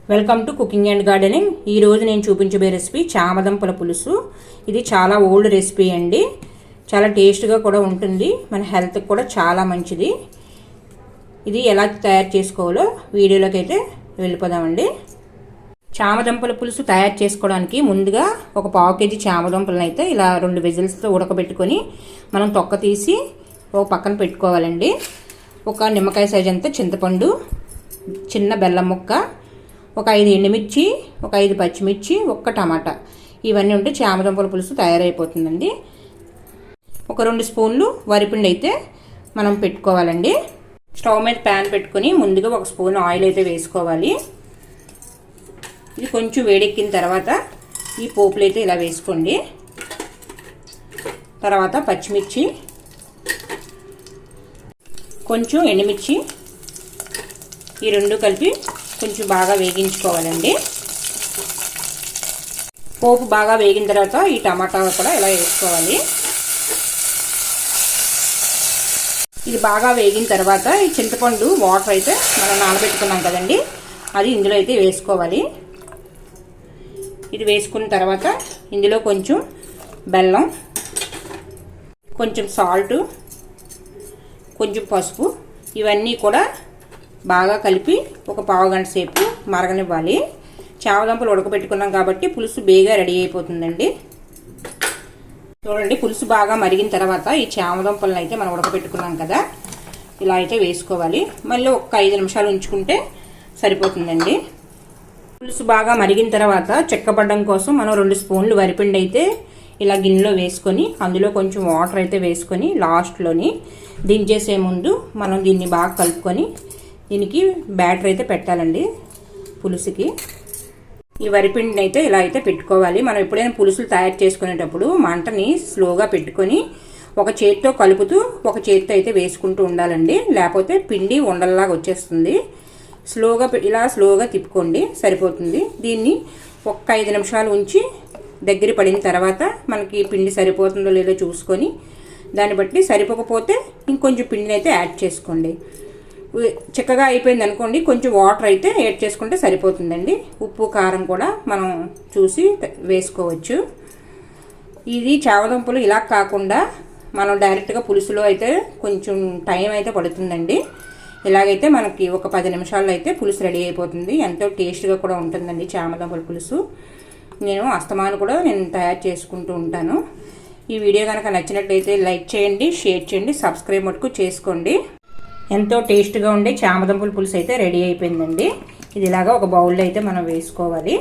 Welcome to cooking and gardening. ఈరోజు నేను చూపించబోయే రెసిపీ చామదుంపల పులుసు. ఇది చాలా ఓల్డ్ రెసిపీ అండి. చాలా టేస్ట్గా కూడా ఉంటుంది, మన హెల్త్కి కూడా చాలా మంచిది. ఇది ఎలా తయారు చేసుకోవాలో వీడియోలోకి అయితే వెళ్ళిపోదామండి. చామదుంపల పులుసు తయారు చేసుకోవడానికి ముందుగా ఒక పావు కేజీ చామదుంపలను అయితే ఇలా 2 విజిల్స్తో ఉడకబెట్టుకొని మనం తొక్క తీసి ఒక పక్కన పెట్టుకోవాలండి. ఒక నిమ్మకాయ సైజ్ అంతా చింతపండు, చిన్న బెల్లం ముక్క, ఒక 5 ఎండుమిర్చి, ఒక 5 పచ్చిమిర్చి, ఒక టమాటా, ఇవన్నీ ఉంటే చామదుంపల పులుసు తయారైపోతుందండి. ఒక 2 స్పూన్లు వరిపిండి అయితే మనం పెట్టుకోవాలండి. స్టవ్ మీద ప్యాన్ పెట్టుకొని ముందుగా 1 స్పూన్ ఆయిల్ అయితే వేసుకోవాలి. ఇది కొంచెం వేడెక్కిన తర్వాత ఈ పోపులు అయితే ఇలా వేసుకోండి. తర్వాత పచ్చిమిర్చి, కొంచెం ఎండుమిర్చి, ఈ 2 కలిపి కొంచెం బాగా వేగించుకోవాలండి. పోపు బాగా వేగిన తర్వాత ఈ టమాటా కూడా ఇలా వేసుకోవాలి. ఇది బాగా వేగిన తర్వాత ఈ చింతపండు వాటర్ అయితే మనం నానబెట్టుకున్నాం కదండి, అది ఇందులో అయితే వేసుకోవాలి. ఇది వేసుకున్న తర్వాత ఇందులో కొంచెం బెల్లం, కొంచెం సాల్ట్, కొంచెం పసుపు, ఇవన్నీ కూడా బాగా కలిపి ఒక పావు గంట సేపు మరగనివ్వాలి. చామదుంపలు ఉడకబెట్టుకున్నాం కాబట్టి పులుసు బేగా రెడీ అయిపోతుందండి. చూడండి, పులుసు బాగా మరిగిన తర్వాత ఈ చామదుంపలను అయితే మనం ఉడకబెట్టుకున్నాం కదా, ఇలా అయితే వేసుకోవాలి. మళ్ళీ ఒక 5 నిమిషాలు ఉంచుకుంటే సరిపోతుందండి. పులుసు బాగా మరిగిన తర్వాత చెక్కపడ్డం కోసం మనం 2 స్పూన్లు వరిపిండి అయితే ఇలా గిన్నెలో వేసుకొని అందులో కొంచెం వాటర్ అయితే వేసుకొని లాస్ట్లోని దించేసే ముందు మనం దీన్ని బాగా కలుపుకొని దీనికి బ్యాటర్ అయితే పెట్టాలండి పులుసుకి. ఈ వరిపిండిని అయితే ఇలా అయితే పెట్టుకోవాలి. మనం ఎప్పుడైనా పులుసులు తయారు చేసుకునేటప్పుడు మంటని స్లోగా పెట్టుకొని ఒక చేతితో కలుపుతూ ఒక చేతితో అయితే వేసుకుంటూ ఉండాలండి, లేకపోతే పిండి ఉండల్లాగా వచ్చేస్తుంది. ఇలా స్లోగా తిప్పుకోండి, సరిపోతుంది. దీన్ని ఒక 5 నిమిషాలు ఉంచి దగ్గర పడిన తర్వాత మనకి పిండి సరిపోతుందో లేదో చూసుకొని దాన్ని బట్టి సరిపోకపోతే ఇంకొంచెం పిండిని అయితే యాడ్ చేసుకోండి. చిక్కగా అయిపోయింది అనుకోండి, కొంచెం వాటర్ అయితే యాడ్ చేసుకుంటే సరిపోతుందండి. ఉప్పు కారం కూడా మనం చూసి వేసుకోవచ్చు. ఇది చామదుంపలు ఇలా కాకుండా మనం డైరెక్ట్గా పులుసులో అయితే కొంచెం టైం అయితే పడుతుందండి. ఇలాగైతే మనకి ఒక 10 నిమిషాల్లో అయితే పులుసు రెడీ అయిపోతుంది. ఎంతో టేస్ట్గా కూడా ఉంటుందండి చామదుంపల పులుసు. అస్తమాను కూడా నేను తయారు చేసుకుంటూ ఉంటాను. ఈ వీడియో కనుక నచ్చినట్లయితే లైక్ చేయండి, షేర్ చేయండి, సబ్స్క్రైబ్ మటుకు చేసుకోండి. ఎంతో టేస్ట్గా ఉండే చామదుంపల పులుసు అయితే రెడీ అయిపోయిందండి. ఇది ఇలాగా ఒక బౌల్లో అయితే మనం వేసుకోవాలి.